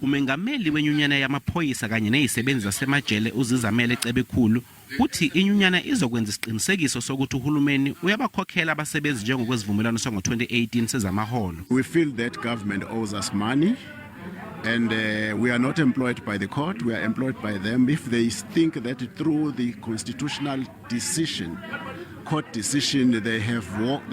Umengameli wenyunyana yamaPolisa kanye nezisebenzi zasemajele uzizamele Cebekhulu uthi inyunyana izokwenza isiqinisekiso sokuthi uhulumeni uyabakhokhela abasebenzi njengokwesivumelwano sango-2018 sezamaholo. We feel that government owes us money. And we are not employed by the court, we are employed by them. If they think that through the constitutional decision, court decision, they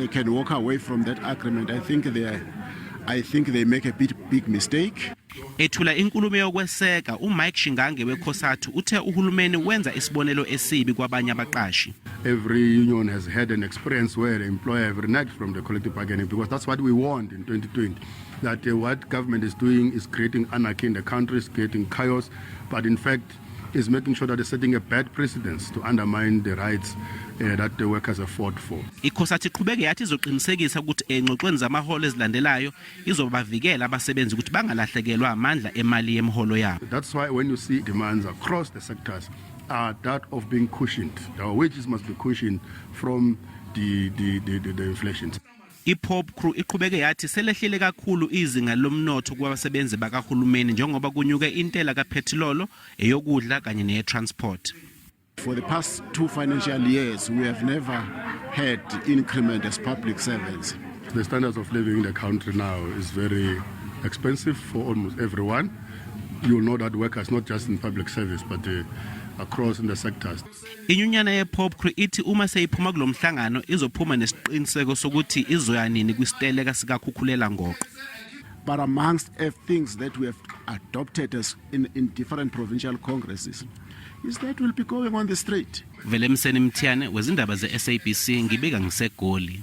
can walk away from that agreement, I think they make a big mistake. Ethula inkulumo yokweseka uMike Shingange wekhosathu uthe uhulumeni wenza isibonelo esibi kwabanye abaqashi. Every union has had an experience where the employer have reneged from the collective bargaining, because that's what we want in 2020. That what government is doing is creating anarchy in the country, is creating chaos, but in fact is making sure that they're setting a bad precedence to undermine the rights that the workers have fought for. Ikhosathi iqhubeke yathi izoqinisekisa ukuthi engxoxweni zamaholo ezilandelayo izobavikela abasebenzi ukuthi bangalahlekelwa amandla emali yemiholo yabo. That's why when you see demands across the sectors are that of being cushioned. Our wages must be cushioned from the inflation. I-POPCRU iqhubeke yathi selehlile kakhulu izinga lomnotho kwabasebenzi bakaRhulumente njengoba kunyuke intela kaphethilolo, eyokudla kanye neye-transport. For the past 2 financial years, we have never had increment as public servants. The standards of living in the country now is very expensive for almost everyone. You will know that workers, not just in public service, but across in the sectors. Inyunyana ye-POPCRU ithi uma seyiphuma kulomhlangano izophuma nesiqiniseko sokuthi izoyanini kwisiteleka sikakhukhulela ngoqo. But amongst things that we have adopted as in different provincial congresses is that we'll be going on the street. Vele Mseni Mthiane wezindaba ze-SABC ngibika ngiseGoli.